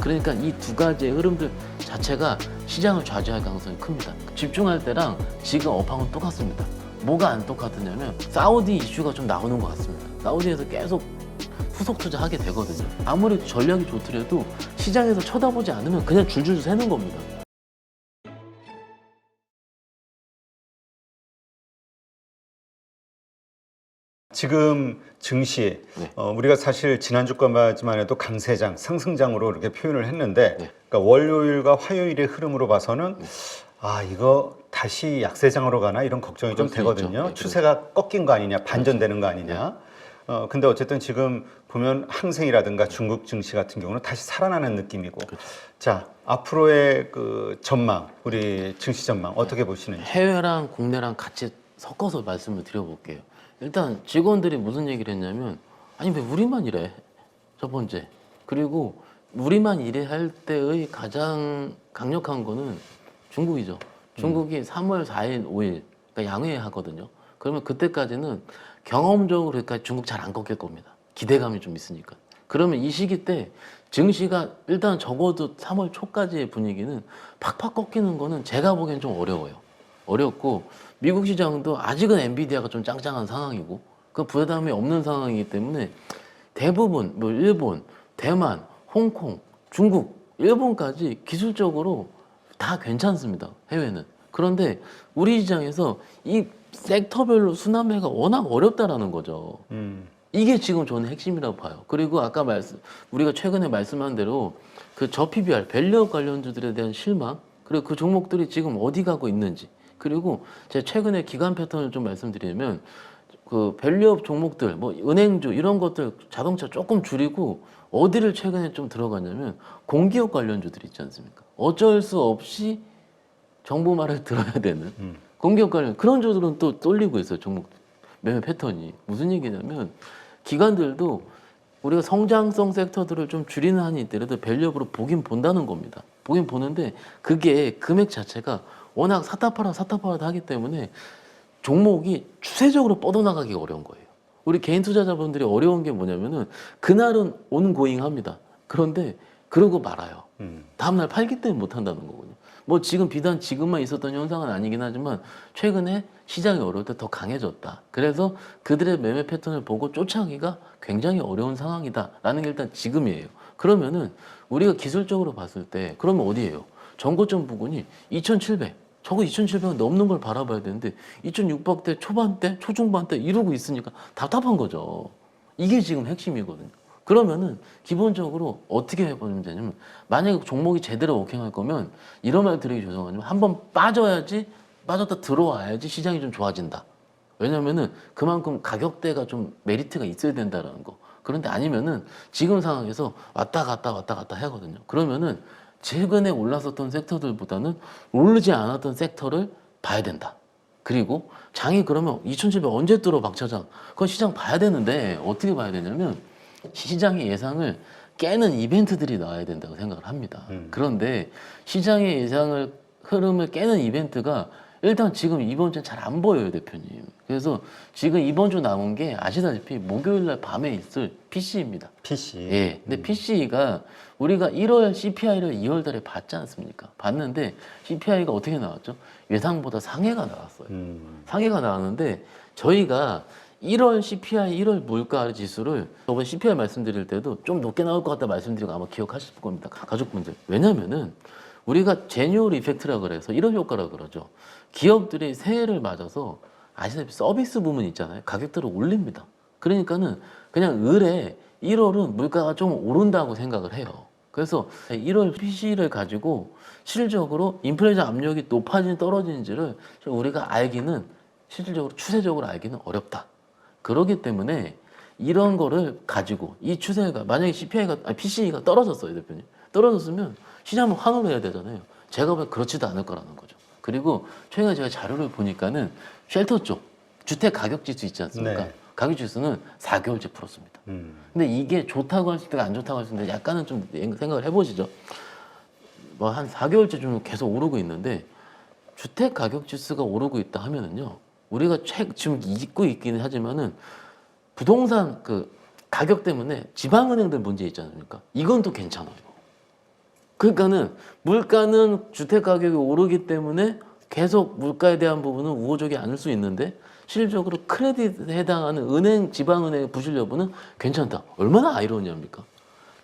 그러니까 이 두 가지의 흐름들 자체가 시장을 좌지할 가능성이 큽니다. 집중할 때랑 지금 업황은 똑같습니다. 뭐가 안 똑같으냐면 사우디 이슈가 좀 나오는 것 같습니다. 사우디에서 계속 후속 투자하게 되거든요. 아무리 전략이 좋더라도 시장에서 쳐다보지 않으면 그냥 줄줄 새는 겁니다. 지금 증시, 네. 우리가 사실 지난주까지만 해도 강세장, 상승장으로 이렇게 표현을 했는데, 네. 그러니까 월요일과 화요일의 흐름으로 봐서는 아, 이거 다시 약세장으로 가나 이런 걱정이 좀 그럴 수 되거든요. 있죠. 네, 추세가 꺾인 거 아니냐, 반전되는 거 아니냐. 근데 어쨌든 지금 보면 항생이라든가 중국 증시 같은 경우는 다시 살아나는 느낌이고. 그렇죠. 자, 앞으로의 그 전망, 우리 증시 전망 어떻게 보시는지. 해외랑 국내랑 같이 섞어서 말씀을 드려볼게요. 일단 직원들이 무슨 얘기를 했냐면 아니 왜 우리만 이래? 첫 번째. 그리고 우리만 이래 할 때의 가장 강력한 거는 중국이죠. 중국이 3월 4일, 5일 그러니까 양회 하거든요. 그러면 그때까지는 경험적으로 그러니까 중국 잘 안 꺾일 겁니다. 기대감이 좀 있으니까. 그러면 이 시기 때 증시가 일단 적어도 3월 초까지의 분위기는 팍팍 꺾이는 거는 제가 보기엔 좀 어려워요. 어렵고 미국 시장도 아직은 엔비디아가 좀 짱짱한 상황이고 그 부담이 없는 상황이기 때문에 대부분 뭐 일본, 대만, 홍콩, 중국, 일본까지 기술적으로 다 괜찮습니다. 해외는. 그런데 우리 시장에서 이 섹터별로 순환매가 워낙 어렵다라는 거죠. 이게 지금 저는 핵심이라고 봐요. 그리고 아까 우리가 최근에 말씀한 대로 그 저PBR, 밸류업 관련주들에 대한 실망, 그리고 그 종목들이 지금 어디 가고 있는지, 그리고 제가 최근에 기간 패턴을 좀 말씀드리면 그 밸류업 종목들, 뭐 은행주 이런 것들 자동차 조금 줄이고 어디를 최근에 좀 들어가냐면 공기업 관련주들 있지 않습니까? 어쩔 수 없이 정부 말을 들어야 되는 공기업 관련 그런 주들은 또 쏠리고 있어요. 종목 매매 패턴이 무슨 얘기냐면 기관들도 우리가 성장성 섹터들을 좀 줄이는 한이 있더라도 밸류업으로 보긴 본다는 겁니다. 보긴 보는데 그게 금액 자체가 워낙 사타파라 하기 때문에 종목이 추세적으로 뻗어나가기가 어려운 거예요. 우리 개인 투자자분들이 어려운 게 뭐냐면은 그날은 온고잉 합니다. 그런데 그러고 말아요. 다음날 팔기 때문에 못 한다는 거거든요. 뭐 지금 비단 지금만 있었던 현상은 아니긴 하지만 최근에 시장이 어려울 때 더 강해졌다. 그래서 그들의 매매 패턴을 보고 쫓아가기가 굉장히 어려운 상황이다라는 게 일단 지금이에요. 그러면은 우리가 기술적으로 봤을 때 그러면 어디예요? 전고점 부근이 2,700. 저거 2,700원 넘는 걸 바라봐야 되는데 2,600대 초반대, 초중반대 이러고 있으니까 답답한 거죠. 이게 지금 핵심이거든요. 그러면은 기본적으로 어떻게 해보면 되냐면 만약에 종목이 제대로 워킹할 거면 이런 말 드리기 죄송하지만 한번 빠져야지 빠졌다 들어와야지 시장이 좀 좋아진다. 왜냐면은 그만큼 가격대가 좀 메리트가 있어야 된다라는 거. 그런데 아니면은 지금 상황에서 왔다 갔다 하거든요. 그러면은 최근에 올랐었던 섹터들보다는 오르지 않았던 섹터를 봐야 된다. 그리고 장이 그러면 2,700 언제 뚫어 박차장? 그건 시장 봐야 되는데 어떻게 봐야 되냐면 시장의 예상을 깨는 이벤트들이 나와야 된다고 생각을 합니다. 그런데 시장의 예상을 흐름을 깨는 이벤트가 일단 지금 이번 주는 잘 안 보여요, 대표님. 그래서 지금 이번 주 나온 게 아시다시피 목요일 날 밤에 있을 PC입니다. PC. 예. 근데 PC가 우리가 1월 CPI를 2월 달에 봤지 않습니까? 봤는데 CPI가 어떻게 나왔죠? 예상보다 상해가 나왔어요. 상해가 나왔는데 저희가 1월 CPI, 1월 물가 지수를 저번 CPI 말씀드릴 때도 좀 높게 나올 것 같다 말씀드리고 아마 기억하실 겁니다. 가족분들. 왜냐면은 우리가 제뉴얼 이펙트라 그래서 이런 효과라 그러죠. 기업들이 새해를 맞아서 아시다시피 서비스 부문 있잖아요. 가격들을 올립니다. 그러니까는 그냥 을에 1월은 물가가 좀 오른다고 생각을 해요. 그래서 1월 PC를 가지고 실질적으로 인플레이션 압력이 높아지는지 떨어지는지를 우리가 알기는 실질적으로 추세적으로 알기는 어렵다. 그렇기 때문에 이런 거를 가지고 이 추세가 만약에 PC가 떨어졌어요, 대표님. 떨어졌으면 시장은 환호를 해야 되잖아요. 제가 보면 그렇지도 않을 거라는 거죠. 그리고 최근에 제가 자료를 보니까는 쉘터 쪽 주택 가격 지수 있지 않습니까? 네. 가격 지수는 4개월째 풀었습니다. 근데 이게 좋다고 할 수 있다, 안 좋다고 할 수 있는데 약간은 좀 생각을 해보시죠. 뭐 한 4개월째 좀 계속 오르고 있는데 주택 가격 지수가 오르고 있다 하면은요. 우리가 지금 잊고 있기는 하지만은 부동산 그 가격 때문에 지방은행들 문제 있지 않습니까? 이건 또 괜찮아요. 그러니까는 물가는 주택 가격이 오르기 때문에 계속 물가에 대한 부분은 우호적이 않을 수 있는데 실질적으로 크레딧에 해당하는 은행, 지방은행의 부실 여부는 괜찮다. 얼마나 아이러니합니까?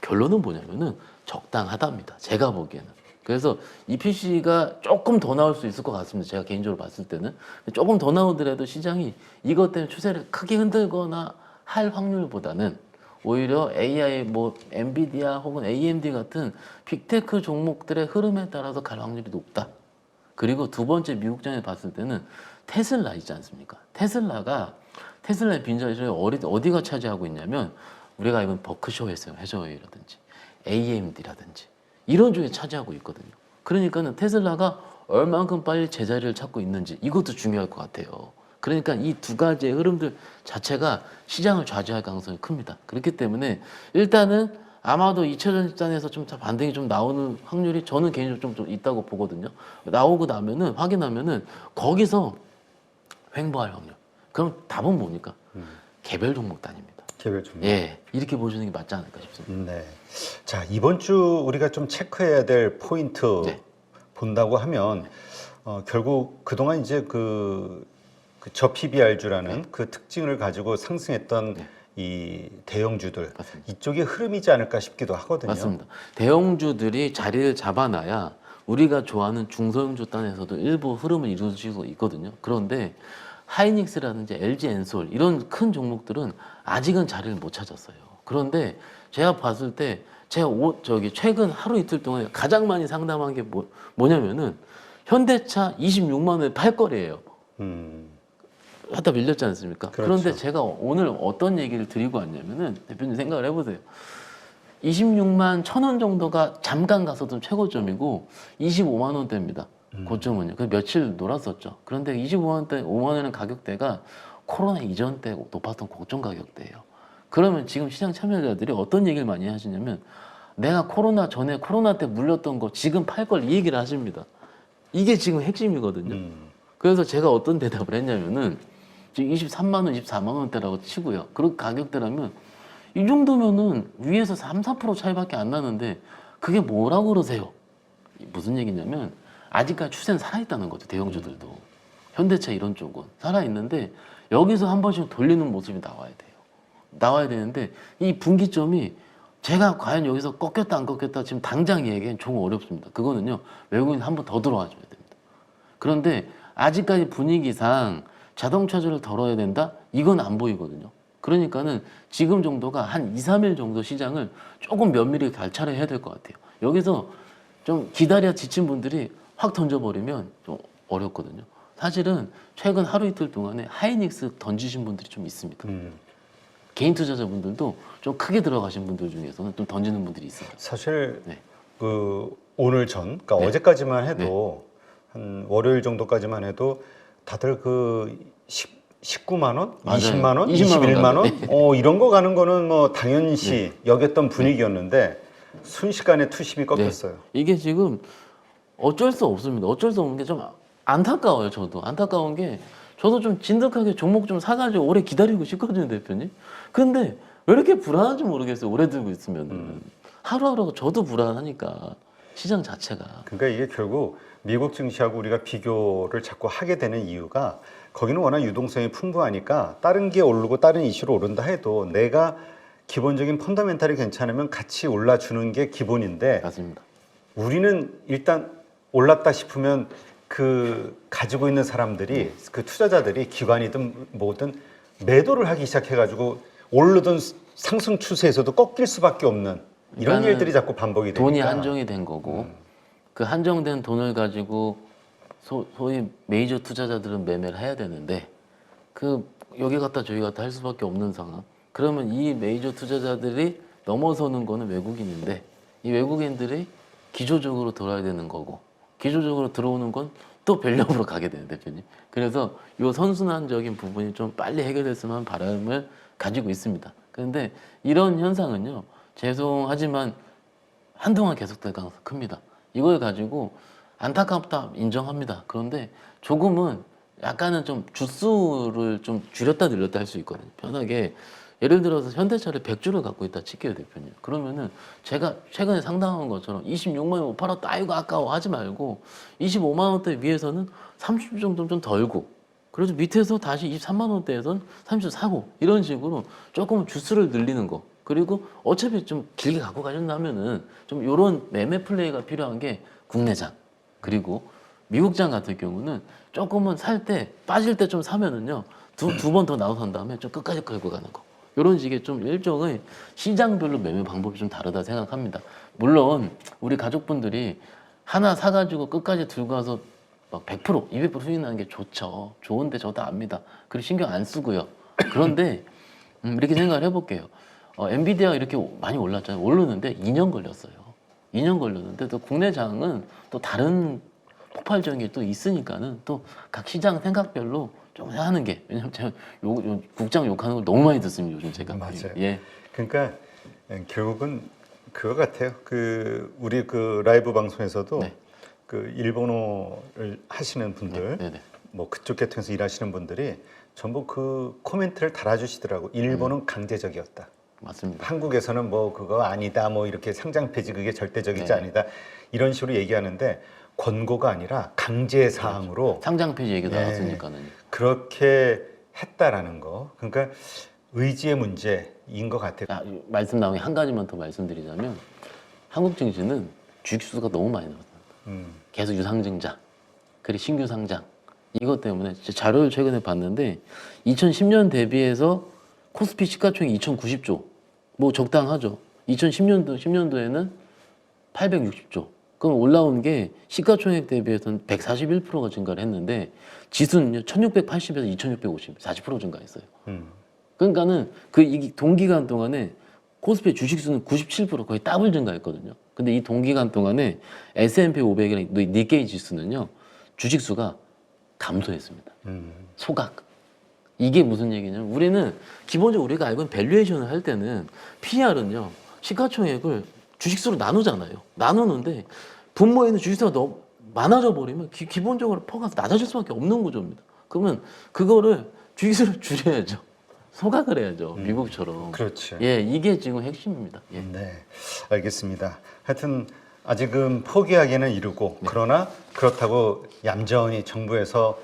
결론은 뭐냐면은 적당하답니다. 제가 보기에는. 그래서 이 PC가 조금 더 나올 수 있을 것 같습니다. 제가 개인적으로 봤을 때는. 조금 더 나오더라도 시장이 이것 때문에 추세를 크게 흔들거나 할 확률보다는 오히려 AI, 뭐 엔비디아 혹은 AMD 같은 빅테크 종목들의 흐름에 따라서 갈 확률이 높다. 그리고 두 번째 미국장에 봤을 때는 테슬라 있지 않습니까? 테슬라의 빈자리를 어디가 차지하고 있냐면 우리가 이번 버크셔 해저웨이라든지 AMD라든지 이런 쪽에 차지하고 있거든요. 그러니까는 테슬라가 얼만큼 빨리 제자리를 찾고 있는지 이것도 중요할 것 같아요. 그러니까 이 두 가지의 흐름들 자체가 시장을 좌지할 가능성이 큽니다. 그렇기 때문에 일단은 아마도 2차전 집단에서 좀 반등이 좀 나오는 확률이 저는 개인적으로 좀 있다고 보거든요. 나오고 나면은 확인하면은 거기서 횡보할 확률. 그럼 답은 뭡니까? 개별 종목 단위입니다. 개별 종목. 예, 이렇게 보시는 게 맞지 않을까 싶습니다. 네. 자, 이번 주 우리가 좀 체크해야 될 포인트 네. 본다고 하면 결국 그동안 이제 저 PBR주라는 그 특징을 가지고 상승했던 네. 이 대형주들 맞습니다. 이쪽이 흐름이지 않을까 싶기도 하거든요. 맞습니다. 대형주들이 자리를 잡아놔야 우리가 좋아하는 중소형주 단에서도 일부 흐름을 이루어질 수 있거든요. 그런데 하이닉스라든지 LG 엔솔 이런 큰 종목들은 아직은 자리를 못 찾았어요. 그런데 제가 봤을 때 제가 최근 하루 이틀 동안 가장 많이 상담한 게 뭐냐면은 현대차 26만 원에 팔 거래예요. 하다 밀렸지 않습니까? 그렇죠. 그런데 제가 오늘 어떤 얘기를 드리고 왔냐면은 대표님 생각을 해보세요. 26만 1,000원 정도가 잠깐 갔었던 최고점이고 25만 원대입니다. 고점은요. 그 며칠 놀았었죠. 그런데 25만 원대, 5만 원의 가격대가 코로나 이전 때 높았던 고점 가격대예요. 그러면 지금 시장 참여자들이 어떤 얘기를 많이 하시냐면 내가 코로나 전에 코로나 때 물렸던 거 지금 팔 걸 이 얘기를 하십니다. 이게 지금 핵심이거든요. 그래서 제가 어떤 대답을 했냐면은 지금 23만 원, 24만 원대라고 치고요. 그런 가격대라면 이 정도면은 위에서 3, 4% 차이밖에 안 나는데 그게 뭐라고 그러세요? 무슨 얘기냐면 아직까지 추세는 살아있다는 거죠. 대형주들도. 현대차 이런 쪽은 살아있는데 여기서 한 번씩 돌리는 모습이 나와야 돼요. 나와야 되는데 이 분기점이 제가 과연 여기서 꺾였다 안 꺾였다 지금 당장 얘기하기엔 조금 어렵습니다. 그거는요. 외국인 한 번 더 들어와 줘야 됩니다. 그런데 아직까지 분위기상 자동차주를 덜어야 된다? 이건 안 보이거든요. 그러니까는 지금 정도가 한 2, 3일 정도 시장을 조금 면밀히 관찰을 해야 될 것 같아요. 여기서 좀 기다려 지친 분들이 확 던져버리면 좀 어렵거든요. 사실은 최근 하루 이틀 동안에 하이닉스 던지신 분들이 좀 있습니다. 개인 투자자분들도 좀 크게 들어가신 분들 중에서는 좀 던지는 분들이 있어요. 사실 네. 오늘 그러니까 네. 어제까지만 해도 한 월요일 정도까지만 해도 다들 19만 원, 맞아요. 20만 원, 20만 21만 원, 네. 이런 거 가는 거는 뭐 당연시 여겼던 분위기였는데 순식간에 투심이 꺾였어요. 이게 지금 어쩔 수 없습니다. 어쩔 수 없는 게 좀 안타까워요. 저도 안타까운 게 저도 좀 진득하게 종목 좀 사가지고 오래 기다리고 싶거든요, 대표님. 근데 왜 이렇게 불안한지 모르겠어요. 오래 들고 있으면 하루하루가 저도 불안하니까 시장 자체가. 그러니까 이게 결국 미국 증시하고 우리가 비교를 자꾸 하게 되는 이유가 거기는 워낙 유동성이 풍부하니까 다른 게 오르고 다른 이슈로 오른다 해도 내가 기본적인 펀더멘탈이 괜찮으면 같이 올라주는 게 기본인데 맞습니다. 우리는 일단 올랐다 싶으면 가지고 있는 사람들이 그 투자자들이 기관이든 뭐든 매도를 하기 시작해가지고 오르던 상승 추세에서도 꺾일 수밖에 없는 이런 그러니까는 일들이 자꾸 반복이 되니까 돈이 한정이 된 거고 그 한정된 돈을 가지고 소위 메이저 투자자들은 매매를 해야 되는데 여기 갔다 저기 갔다 할 수밖에 없는 상황. 그러면 이 메이저 투자자들이 넘어서는 거는 외국인인데 이 외국인들이 기조적으로 돌아야 되는 거고 기조적으로 들어오는 건 또 밸류업으로 가게 되는 대표님. 그래서 이 선순환적인 부분이 좀 빨리 해결됐으면 하는 바람을 가지고 있습니다. 그런데 이런 현상은요. 죄송하지만 한동안 계속될 가능성이 큽니다. 이걸 가지고 안타깝다 인정합니다. 그런데 조금은 약간은 좀 주수를 좀 줄였다 늘렸다 할 수 있거든요. 편하게 예를 들어서 현대차를 100주를 갖고 있다 칠게요, 대표님. 그러면은 제가 최근에 상담한 것처럼 26만 원 못 팔았다, 아이고 아까워 하지 말고 25만 원대 위에서는 30주 정도 좀 덜고, 그래서 밑에서 다시 23만 원대에선 30주 사고, 이런 식으로 조금 주수를 늘리는 거. 그리고 어차피 좀 길게 갖고 가신다면은 좀 이런 매매 플레이가 필요한 게 국내장, 그리고 미국장 같은 경우는 조금은 살 때 빠질 때 좀 사면은요, 두 번 더 나눠 산 다음에 좀 끝까지 끌고 가는 거. 이런 식의 좀 일종의 시장별로 매매 방법이 좀 다르다 생각합니다. 물론 우리 가족분들이 하나 사가지고 끝까지 들고 가서 막 100%, 200% 수익 나는 게 좋죠. 좋은데 저도 압니다. 그리고 신경 안 쓰고요. 그런데 이렇게 생각을 해볼게요. 엔비디아가 이렇게 많이 올랐잖아요. 오르는데 2년 걸렸어요. 2년 걸렸는데 또 국내장은 또 다른 폭발적인 게 또 있으니까는 또 각 시장 생각별로 좀 하는 게, 왜냐면 제가 국장 욕하는 걸 너무 많이 듣습니다, 요즘 제가. 맞아요. 예. 그러니까 결국은 그거 같아요. 그 우리 그 라이브 방송에서도 네. 그 일본어를 하시는 분들, 네, 네. 뭐 그쪽 계통에서 일하시는 분들이 전부 그 코멘트를 달아주시더라고. 일본은 강제적이었다. 맞습니다. 한국에서는 뭐 그거 아니다, 뭐 이렇게 상장 폐지 그게 절대적이지 네. 아니다, 이런 식으로 얘기하는데 권고가 아니라 강제 사항으로 상장 폐지 얘기도 네. 나왔으니까는. 그렇게 했다라는 거. 그러니까 의지의 문제인 것 같아요. 말씀 나온 게 한 가지만 더 말씀드리자면, 한국 증시는 주식수가 너무 많이 나왔습니다. 계속 유상증자, 그리고 신규 상장, 이것 때문에 자료를 최근에 봤는데 2010년 대비해서 코스피 시가총액 2,090조, 뭐 적당하죠. 10년도에는 860조. 그럼 올라온 게 시가총액 대비해서는 141%가 증가를 했는데 지수는요 1,680에서 2,650, 40% 증가했어요. 그러니까는 이 동기간 동안에 코스피 주식수는 97% 거의 더블 증가했거든요. 근데 이 동기간 동안에 S&P 500이랑 니케이 지수는요 주식수가 감소했습니다. 소각. 이게 무슨 얘기냐면, 우리는 기본적으로 우리가 알고 있는 밸류에이션을 할 때는 PR은요 시가총액을 주식수로 나누잖아요. 나누는데 분모에 있는 주식수가 너무 많아져 버리면 기본적으로 퍼가 낮아질 수밖에 없는 구조입니다. 그러면 그거를 주식수를 줄여야죠. 소각을 해야죠. 미국처럼. 그렇지. 예, 이게 지금 핵심입니다. 예. 네, 알겠습니다. 하여튼 아직은 포기하기는 이르고, 그러나 그렇다고 얌전히 정부에서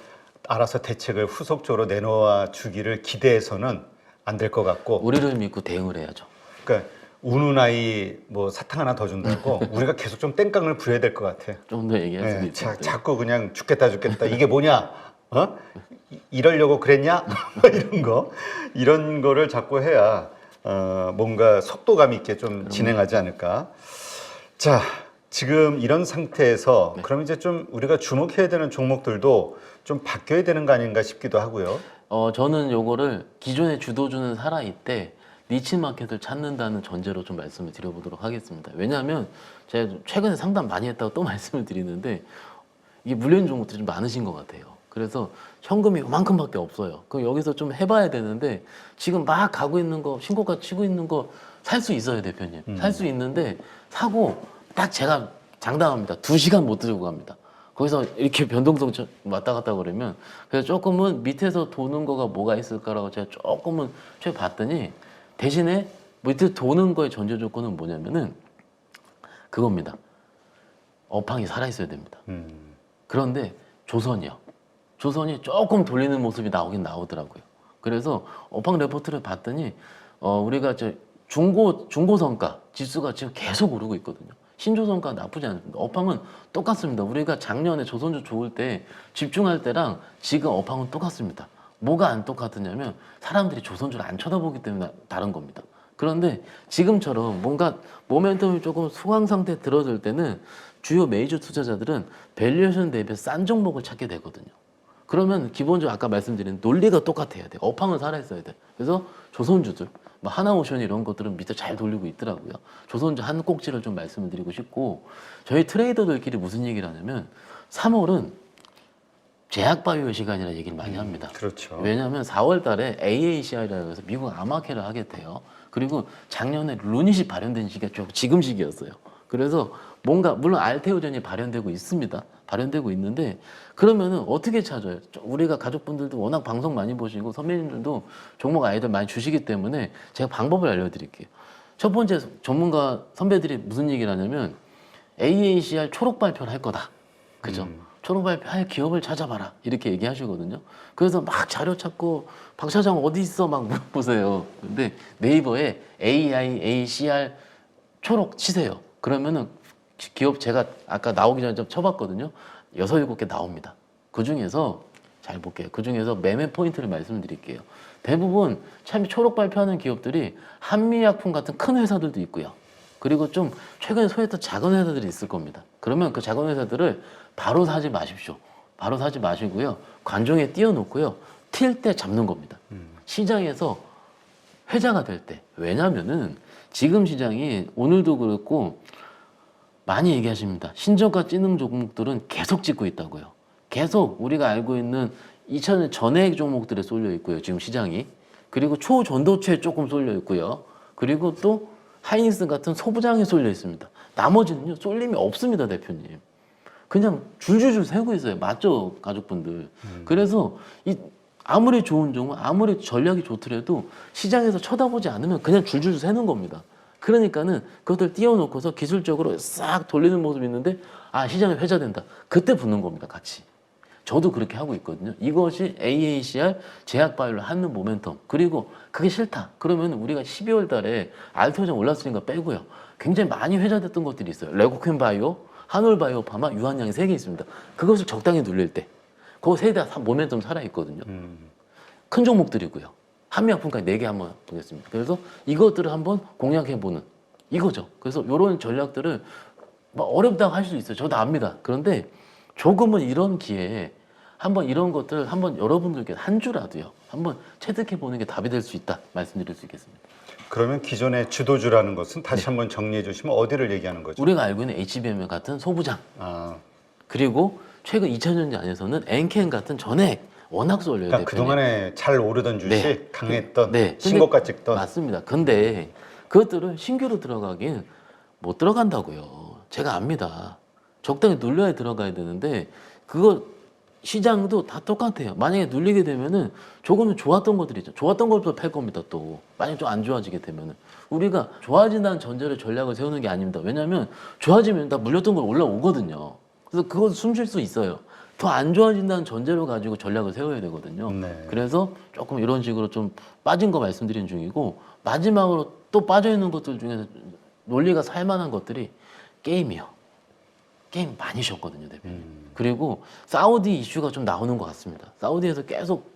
알아서 대책을 후속적으로 내놓아 주기를 기대해서는 안 될 것 같고, 우리를 믿고 대응을 해야죠. 그러니까 우는 아이 뭐 사탕 하나 더 준다고 우리가 계속 좀 땡깡을 부려야 될 것 같아요. 좀 더 얘기할 수도 네, 있을 텐데. 자꾸 그냥 죽겠다 이게 뭐냐, 이러려고 그랬냐, 이런 거를 자꾸 해야 뭔가 속도감 있게 좀 진행하지 않을까. 자, 지금 이런 상태에서 그럼 이제 좀 우리가 주목해야 되는 종목들도 좀 바뀌어야 되는 거 아닌가 싶기도 하고요. 저는 요거를 기존의 주도주는 살아있대 니치 마켓을 찾는다는 전제로 좀 말씀을 드려보도록 하겠습니다. 왜냐하면 제가 최근에 상담 많이 했다고 또 말씀을 드리는데, 이게 물린 종목들이 좀 많으신 것 같아요. 그래서 현금이 요만큼밖에 없어요. 그럼 여기서 좀 해봐야 되는데, 지금 막 가고 있는 거, 신고가 치고 있는 거 살 수 있어요, 대표님. 살 수 있는데 사고 딱 제가 장담합니다. 2시간 못 들고 갑니다. 거기서 이렇게 변동성 왔다 갔다 그러면, 그래서 조금은 밑에서 도는 거가 뭐가 있을까라고 제가 조금은 봤더니, 대신에 밑에 도는 거의 전제 조건은 뭐냐면은 그겁니다. 업황이 살아있어야 됩니다. 그런데 조선이 조금 돌리는 모습이 나오긴 나오더라고요. 그래서 업황 레포트를 봤더니 우리가 중고성가 지수가 지금 계속 오르고 있거든요. 신조성가 나쁘지 않습니다. 업황은 똑같습니다. 우리가 작년에 조선주 좋을 때 집중할 때랑 지금 업황은 똑같습니다. 뭐가 안 똑같으냐면 사람들이 조선주를 안 쳐다보기 때문에 다른 겁니다. 그런데 지금처럼 뭔가 모멘텀이 조금 수강 상태에 들어설 때는 주요 메이저 투자자들은 밸류에이션 대비해서 싼 종목을 찾게 되거든요. 그러면 기본적으로 아까 말씀드린 논리가 똑같아야 돼요. 업황은 살아있어야 돼. 그래서 조선주들, 뭐 하나오션 이런 것들은 밑에 잘 돌리고 있더라고요. 조선주 한 꼭지를 좀 말씀을 드리고 싶고, 저희 트레이더들끼리 무슨 얘기를 하냐면 3월은 제약바이오의 시간이라 얘기를 많이 합니다. 그렇죠. 왜냐하면 4월 달에 AACI라고 해서 미국 암호화폐를 하게 돼요. 그리고 작년에 루닛이 발현된 시기가 지금 시기였어요. 그래서 뭔가 물론 알테오젠이 발현되고 있습니다. 발현되고 있는데 그러면은 어떻게 찾아요? 우리가 가족분들도 워낙 방송 많이 보시고 선배님들도 종목 아이들 많이 주시기 때문에 제가 방법을 알려드릴게요. 첫 번째 전문가 선배들이 무슨 얘기를 하냐면 AACR 초록 발표를 할 거다. 그죠? 초록 발표할 기업을 찾아봐라. 이렇게 얘기하시거든요. 그래서 막 자료 찾고 박 차장 어디 있어? 막 물어보세요. 근데 네이버에 AIACR 초록 치세요. 그러면은 기업 제가 아까 나오기 전에 좀 쳐봤거든요. 6, 7개 나옵니다. 그 중에서 잘 볼게요. 그 중에서 매매 포인트를 말씀드릴게요. 대부분 참 초록 발표하는 기업들이 한미약품 같은 큰 회사들도 있고요. 그리고 좀 최근에 소개했던 작은 회사들이 있을 겁니다. 그러면 그 작은 회사들을 바로 사지 마십시오. 바로 사지 마시고요. 관종에 띄워놓고요. 튈 때 잡는 겁니다. 시장에서 회자가 될 때. 왜냐면은 지금 시장이 오늘도 그렇고 많이 얘기하십니다. 신저가 찌는 종목들은 계속 찍고 있다고요. 계속 우리가 알고 있는 2000년 전액 종목들에 쏠려 있고요. 지금 시장이. 그리고 초전도체에 조금 쏠려 있고요. 그리고 또 하이닉스 같은 소부장에 쏠려 있습니다. 나머지는요. 쏠림이 없습니다. 대표님. 그냥 줄줄줄 세고 있어요. 맞죠? 가족분들. 그래서 아무리 좋은 종목, 아무리 전략이 좋더라도 시장에서 쳐다보지 않으면 그냥 줄줄줄 세는 겁니다. 그러니까는 그것들 띄워놓고서 기술적으로 싹 돌리는 모습이 있는데 아 시장이 회자된다. 그때 붙는 겁니다. 같이. 저도 그렇게 하고 있거든요. 이것이 AACR 제약바이오를 하는 모멘텀. 그리고 그게 싫다. 그러면 우리가 12월 달에 알테오젠 올랐으니까 빼고요. 굉장히 많이 회자됐던 것들이 있어요. 레고캔바이오, 한올바이오 파마, 유한양이 3개 있습니다. 그것을 적당히 눌릴 때 그 세 대 모멘텀 살아있거든요. 큰 종목들이고요. 한미약품까지 4개 한번 보겠습니다. 그래서 이것들을 한번 공략해보는 이거죠. 그래서 이런 전략들을 뭐 어렵다고 할 수 있어요. 저도 압니다. 그런데 조금은 이런 기회에 한번 이런 것들 한번 여러분들께 한 주라도요. 한번 체득해보는 게 답이 될 수 있다. 말씀드릴 수 있겠습니다. 그러면 기존의 주도주라는 것은 다시 한번 정리해 주시면 어디를 얘기하는 거죠? 우리가 알고 있는 HBM 같은 소부장 아, 그리고 최근 2000년대 안에서는 엔캔 같은 전액 워낙 쏠려요. 그러니까 대표님. 그동안에 잘 오르던 주식, 네. 강했던, 네. 신고가 찍던. 맞습니다. 근데 그것들은 신규로 들어가긴 못 들어간다고요. 제가 압니다. 적당히 눌려야 들어가야 되는데 그거 시장도 다 똑같아요. 만약에 눌리게 되면은 조금은 좋았던 것들이 있죠. 좋았던 것부터 팔 겁니다. 또 만약 좀 안 좋아지게 되면은 우리가 좋아진다는 전제로 전략을 세우는 게 아닙니다. 왜냐하면 좋아지면 다 물렸던 걸 올라오거든요. 그래서 그것 숨쉴 수 있어요. 더 안 좋아진다는 전제로 가지고 전략을 세워야 되거든요. 네. 그래서 조금 이런 식으로 좀 빠진 거 말씀드린 중이고 마지막으로 또 빠져 있는 것들 중에서 논리가 살만한 것들이 게임이요. 게임 많이 쉬었거든요, 대표님. 그리고 사우디 이슈가 좀 나오는 것 같습니다. 사우디에서 계속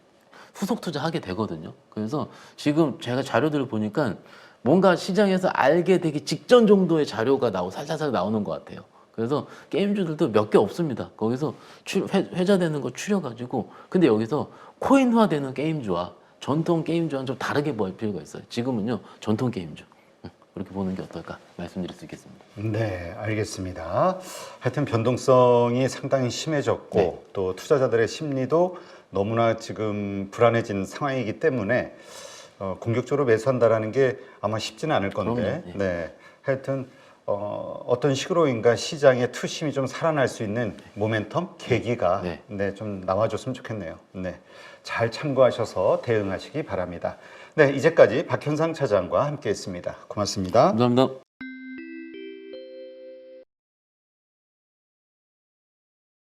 후속 투자하게 되거든요. 그래서 지금 제가 자료들을 보니까 뭔가 시장에서 알게 되기 직전 정도의 자료가 살살 나오는 것 같아요. 그래서 게임주들도 몇 개 없습니다. 거기서 회자되는 거 추려가지고 근데 여기서 코인화되는 게임주와 전통 게임주와는 좀 다르게 볼 필요가 있어요. 지금은요 전통 게임주 그렇게 보는 게 어떨까 말씀드릴 수 있겠습니다. 네, 알겠습니다. 하여튼 변동성이 상당히 심해졌고 네. 또 투자자들의 심리도 너무나 지금 불안해진 상황이기 때문에 공격적으로 매수한다라는 게 아마 쉽지는 않을 건데, 그럼요. 네, 하여튼 어떤 식으로인가 시장의 투심이 좀 살아날 수 있는 모멘텀 계기가 네. 네, 좀 나와줬으면 좋겠네요. 네, 잘 참고하셔서 대응하시기 바랍니다. 네, 이제까지 박현상 차장과 함께했습니다. 고맙습니다. 감사합니다.